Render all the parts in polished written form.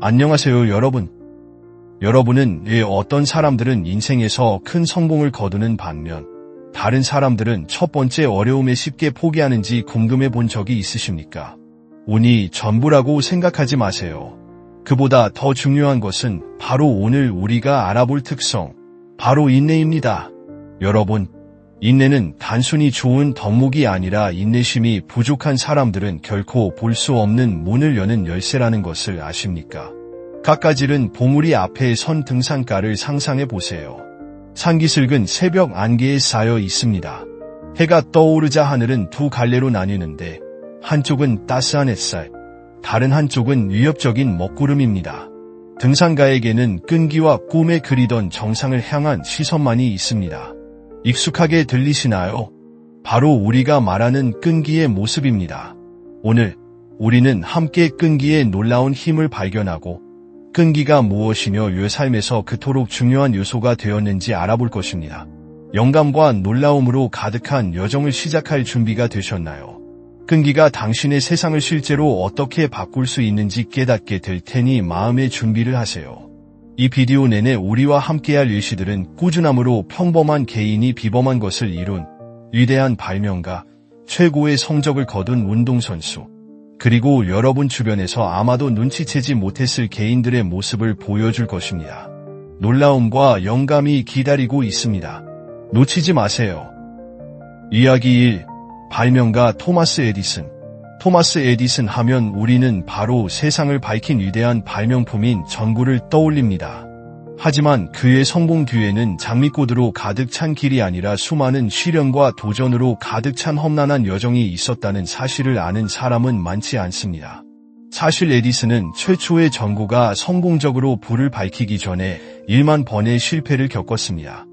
안녕하세요, 여러분. 여러분은 왜 어떤 사람들은 인생에서 큰 성공을 거두는 반면 다른 사람들은 첫 번째 어려움에 쉽게 포기하는지 궁금해 본 적이 있으십니까? 운이 전부라고 생각하지 마세요. 그보다 더 중요한 것은 바로 오늘 우리가 알아볼 특성, 바로 인내입니다. 여러분, 인내는 단순히 좋은 덕목이 아니라 인내심이 부족한 사람들은 결코 볼 수 없는 문을 여는 열쇠라는 것을 아십니까? 갖가지른 봉우리 앞에 선 등산가를 상상해 보세요. 산기슭은 새벽 안개에 쌓여 있습니다. 해가 떠오르자 하늘은 두 갈래로 나뉘는데 한쪽은 따스한 햇살, 다른 한쪽은 위협적인 먹구름입니다. 등산가에게는 끈기와 꿈에 그리던 정상을 향한 시선만이 있습니다. 익숙하게 들리시나요? 바로 우리가 말하는 끈기의 모습입니다. 오늘 우리는 함께 끈기의 놀라운 힘을 발견하고 끈기가 무엇이며 왜 삶에서 그토록 중요한 요소가 되었는지 알아볼 것입니다. 영감과 놀라움으로 가득한 여정을 시작할 준비가 되셨나요? 끈기가 당신의 세상을 실제로 어떻게 바꿀 수 있는지 깨닫게 될 테니 마음의 준비를 하세요. 이 비디오 내내 우리와 함께할 예시들은 꾸준함으로 평범한 개인이 비범한 것을 이룬 위대한 발명가, 최고의 성적을 거둔 운동선수, 그리고 여러분 주변에서 아마도 눈치채지 못했을 개인들의 모습을 보여줄 것입니다. 놀라움과 영감이 기다리고 있습니다. 놓치지 마세요. 이야기 1. 발명가 토마스 에디슨. 토마스 에디슨 하면 우리는 바로 세상을 밝힌 위대한 발명품인 전구를 떠올립니다. 하지만 그의 성공 뒤에는 장미꽃으로 가득 찬 길이 아니라 수많은 시련과 도전으로 가득 찬 험난한 여정이 있었다는 사실을 아는 사람은 많지 않습니다. 사실 에디슨은 최초의 전구가 성공적으로 불을 밝히기 전에 1만 번의 실패를 겪었습니다.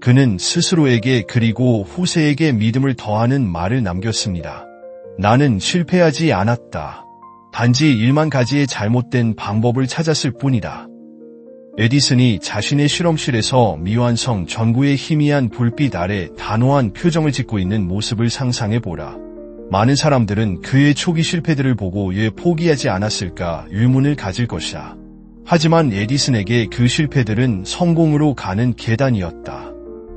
그는 스스로에게 그리고 후세에게 믿음을 더하는 말을 남겼습니다. 나는 실패하지 않았다. 단지 1만 가지의 잘못된 방법을 찾았을 뿐이다. 에디슨이 자신의 실험실에서 미완성 전구의 희미한 불빛 아래 단호한 표정을 짓고 있는 모습을 상상해보라. 많은 사람들은 그의 초기 실패들을 보고 왜 포기하지 않았을까 의문을 가질 것이다. 하지만 에디슨에게 그 실패들은 성공으로 가는 계단이었다.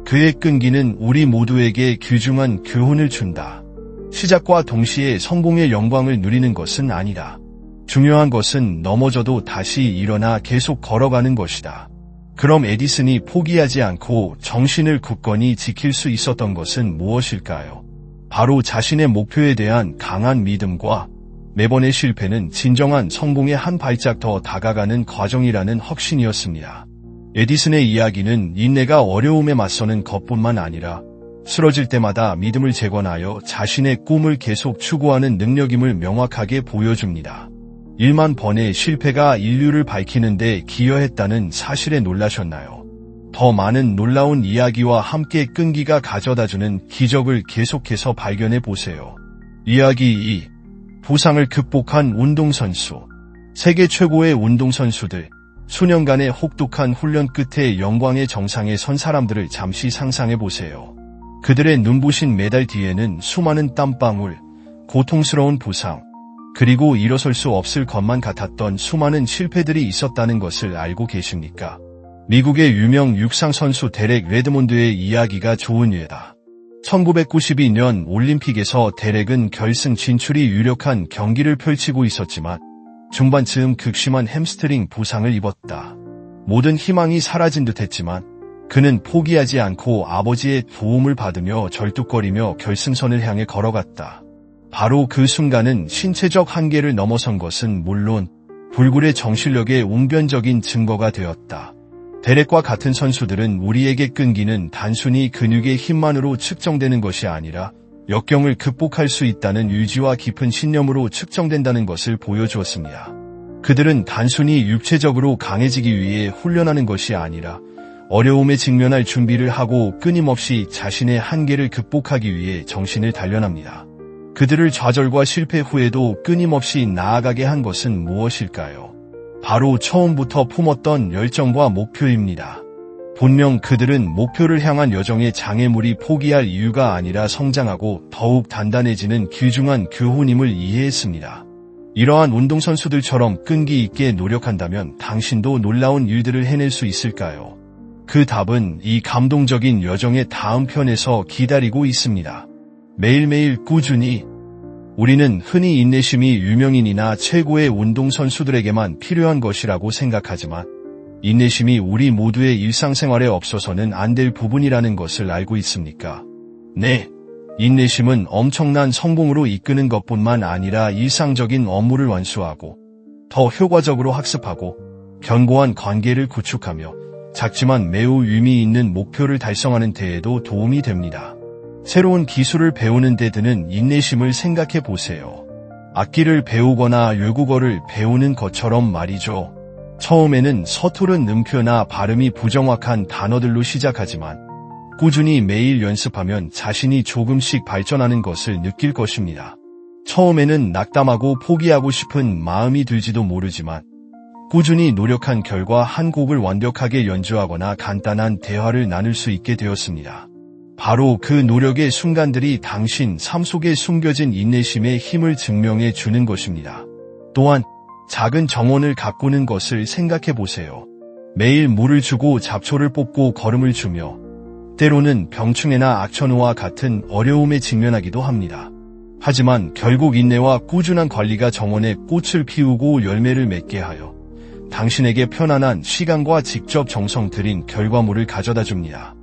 그의 끈기는 우리 모두에게 귀중한 교훈을 준다. 시작과 동시에 성공의 영광을 누리는 것은 아니다. 중요한 것은 넘어져도 다시 일어나 계속 걸어가는 것이다. 그럼 에디슨이 포기하지 않고 정신을 굳건히 지킬 수 있었던 것은 무엇일까요? 바로 자신의 목표에 대한 강한 믿음과 매번의 실패는 진정한 성공에 한 발짝 더 다가가는 과정이라는 확신이었습니다. 에디슨의 이야기는 인내가 어려움에 맞서는 것뿐만 아니라 쓰러질 때마다 믿음을 재건하여 자신의 꿈을 계속 추구하는 능력임을 명확하게 보여줍니다. 1만 번의 실패가 인류를 밝히는 데 기여했다는 사실에 놀라셨나요? 더 많은 놀라운 이야기와 함께 끈기가 가져다주는 기적을 계속해서 발견해 보세요. 이야기 2. 부상을 극복한 운동선수. 세계 최고의 운동선수들. 수년간의 혹독한 훈련 끝에 영광의 정상에 선 사람들을 잠시 상상해 보세요. 그들의 눈부신 메달 뒤에는 수많은 땀방울, 고통스러운 부상, 그리고 일어설 수 없을 것만 같았던 수많은 실패들이 있었다는 것을 알고 계십니까? 미국의 유명 육상 선수 데렉 레드몬드의 이야기가 좋은 예다. 1992년 올림픽에서 데렉은 결승 진출이 유력한 경기를 펼치고 있었지만 중반쯤 극심한 햄스트링 부상을 입었다. 모든 희망이 사라진 듯했지만 그는 포기하지 않고 아버지의 도움을 받으며 절뚝거리며 결승선을 향해 걸어갔다. 바로 그 순간은 신체적 한계를 넘어선 것은 물론 불굴의 정신력의 웅변적인 증거가 되었다. 데렉과 같은 선수들은 우리에게 끈기는 단순히 근육의 힘만으로 측정되는 것이 아니라 역경을 극복할 수 있다는 의지와 깊은 신념으로 측정된다는 것을 보여주었습니다. 그들은 단순히 육체적으로 강해지기 위해 훈련하는 것이 아니라 어려움에 직면할 준비를 하고 끊임없이 자신의 한계를 극복하기 위해 정신을 단련합니다. 그들을 좌절과 실패 후에도 끊임없이 나아가게 한 것은 무엇일까요? 바로 처음부터 품었던 열정과 목표입니다. 분명 그들은 목표를 향한 여정의 장애물이 포기할 이유가 아니라 성장하고 더욱 단단해지는 귀중한 교훈임을 이해했습니다. 이러한 운동선수들처럼 끈기 있게 노력한다면 당신도 놀라운 일들을 해낼 수 있을까요? 그 답은 이 감동적인 여정의 다음 편에서 기다리고 있습니다. 매일매일 꾸준히. 우리는 흔히 인내심이 유명인이나 최고의 운동선수들에게만 필요한 것이라고 생각하지만 인내심이 우리 모두의 일상생활에 없어서는 안 될 부분이라는 것을 알고 있습니까? 네. 인내심은 엄청난 성공으로 이끄는 것뿐만 아니라 일상적인 업무를 완수하고 더 효과적으로 학습하고 견고한 관계를 구축하며 작지만 매우 의미 있는 목표를 달성하는 데에도 도움이 됩니다. 새로운 기술을 배우는 데 드는 인내심을 생각해 보세요. 악기를 배우거나 외국어를 배우는 것처럼 말이죠. 처음에는 서투른 음표나 발음이 부정확한 단어들로 시작하지만 꾸준히 매일 연습하면 자신이 조금씩 발전하는 것을 느낄 것입니다. 처음에는 낙담하고 포기하고 싶은 마음이 들지도 모르지만 꾸준히 노력한 결과 한 곡을 완벽하게 연주하거나 간단한 대화를 나눌 수 있게 되었습니다. 바로 그 노력의 순간들이 당신 삶 속에 숨겨진 인내심의 힘을 증명해 주는 것입니다. 또한 작은 정원을 가꾸는 것을 생각해 보세요. 매일 물을 주고 잡초를 뽑고 거름을 주며 때로는 병충해나 악천후와 같은 어려움에 직면하기도 합니다. 하지만 결국 인내와 꾸준한 관리가 정원에 꽃을 피우고 열매를 맺게 하여 당신에게 편안한 시간과 직접 정성 들인 결과물을 가져다 줍니다.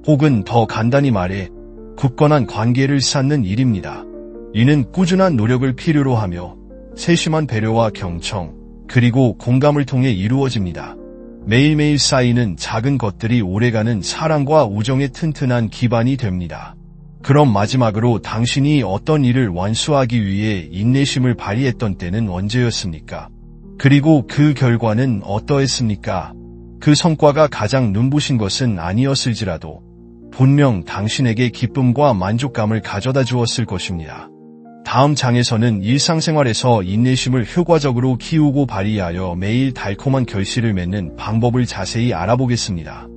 혹은 더 간단히 말해 굳건한 관계를 쌓는 일입니다. 이는 꾸준한 노력을 필요로 하며 세심한 배려와 경청, 그리고 공감을 통해 이루어집니다. 매일매일 쌓이는 작은 것들이 오래가는 사랑과 우정의 튼튼한 기반이 됩니다. 그럼 마지막으로 당신이 어떤 일을 완수하기 위해 인내심을 발휘했던 때는 언제였습니까? 그리고 그 결과는 어떠했습니까? 그 성과가 가장 눈부신 것은 아니었을지라도 분명 당신에게 기쁨과 만족감을 가져다 주었을 것입니다. 다음 장에서는 일상생활에서 인내심을 효과적으로 키우고 발휘하여 매일 달콤한 결실을 맺는 방법을 자세히 알아보겠습니다.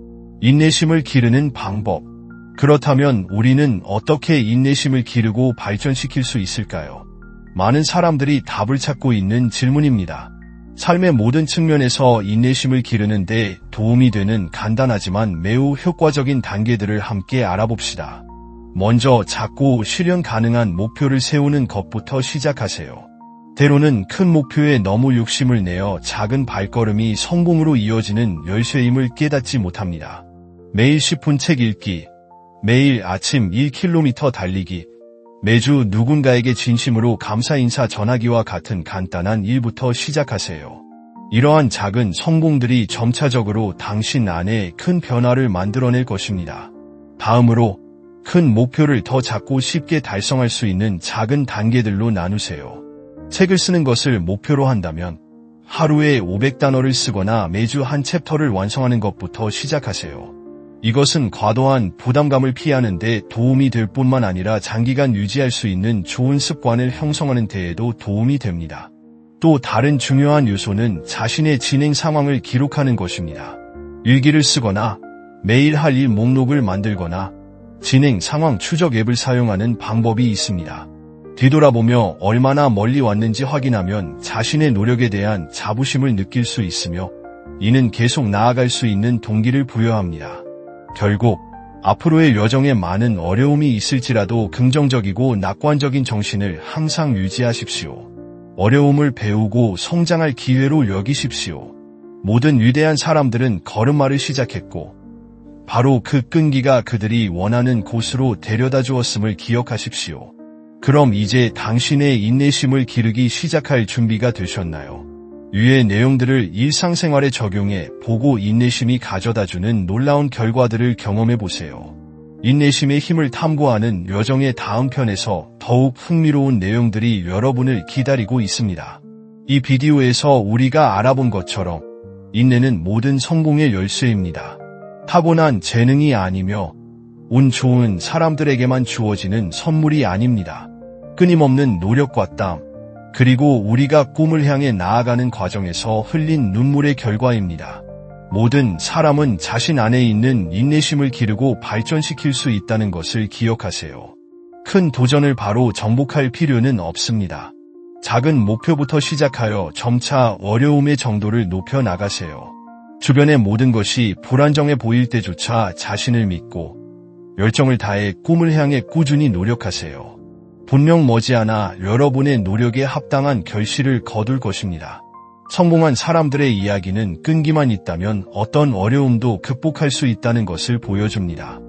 인내심을 기르는 방법. 그렇다면 우리는 어떻게 인내심을 기르고 발전시킬 수 있을까요? 많은 사람들이 답을 찾고 있는 질문입니다. 삶의 모든 측면에서 인내심을 기르는 데 도움이 되는 간단하지만 매우 효과적인 단계들을 함께 알아봅시다. 먼저 작고 실현 가능한 목표를 세우는 것부터 시작하세요. 때로는 큰 목표에 너무 욕심을 내어 작은 발걸음이 성공으로 이어지는 열쇠임을 깨닫지 못합니다. 매일 10분 책 읽기, 매일 아침 1km 달리기, 매주 누군가에게 진심으로 감사 인사 전하기와 같은 간단한 일부터 시작하세요. 이러한 작은 성공들이 점차적으로 당신 안에 큰 변화를 만들어낼 것입니다. 다음으로 큰 목표를 더 작고 쉽게 달성할 수 있는 작은 단계들로 나누세요. 책을 쓰는 것을 목표로 한다면 하루에 500단어를 쓰거나 매주 한 챕터를 완성하는 것부터 시작하세요. 이것은 과도한 부담감을 피하는 데 도움이 될 뿐만 아니라 장기간 유지할 수 있는 좋은 습관을 형성하는 데에도 도움이 됩니다. 또 다른 중요한 요소는 자신의 진행 상황을 기록하는 것입니다. 일기를 쓰거나 매일 할 일 목록을 만들거나 진행 상황 추적 앱을 사용하는 방법이 있습니다. 뒤돌아보며 얼마나 멀리 왔는지 확인하면 자신의 노력에 대한 자부심을 느낄 수 있으며 이는 계속 나아갈 수 있는 동기를 부여합니다. 결국 앞으로의 여정에 많은 어려움이 있을지라도 긍정적이고 낙관적인 정신을 항상 유지하십시오. 어려움을 배우고 성장할 기회로 여기십시오. 모든 위대한 사람들은 걸음마를 시작했고 바로 그 끈기가 그들이 원하는 곳으로 데려다 주었음을 기억하십시오. 그럼 이제 당신의 인내심을 기르기 시작할 준비가 되셨나요? 위의 내용들을 일상생활에 적용해 보고 인내심이 가져다주는 놀라운 결과들을 경험해 보세요. 인내심의 힘을 탐구하는 여정의 다음 편에서 더욱 흥미로운 내용들이 여러분을 기다리고 있습니다. 이 비디오에서 우리가 알아본 것처럼 인내는 모든 성공의 열쇠입니다. 타고난 재능이 아니며 운 좋은 사람들에게만 주어지는 선물이 아닙니다. 끊임없는 노력과 땀, 그리고 우리가 꿈을 향해 나아가는 과정에서 흘린 눈물의 결과입니다. 모든 사람은 자신 안에 있는 인내심을 기르고 발전시킬 수 있다는 것을 기억하세요. 큰 도전을 바로 정복할 필요는 없습니다. 작은 목표부터 시작하여 점차 어려움의 정도를 높여 나가세요. 주변의 모든 것이 불안정해 보일 때조차 자신을 믿고 열정을 다해 꿈을 향해 꾸준히 노력하세요. 분명 머지않아 여러분의 노력에 합당한 결실을 거둘 것입니다. 성공한 사람들의 이야기는 끈기만 있다면 어떤 어려움도 극복할 수 있다는 것을 보여줍니다.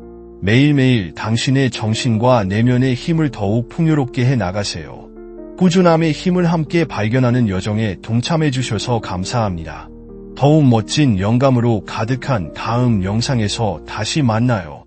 매일매일 당신의 정신과 내면의 힘을 더욱 풍요롭게 해 나가세요. 꾸준함의 힘을 함께 발견하는 여정에 동참해 주셔서 감사합니다. 더욱 멋진 영감으로 가득한 다음 영상에서 다시 만나요.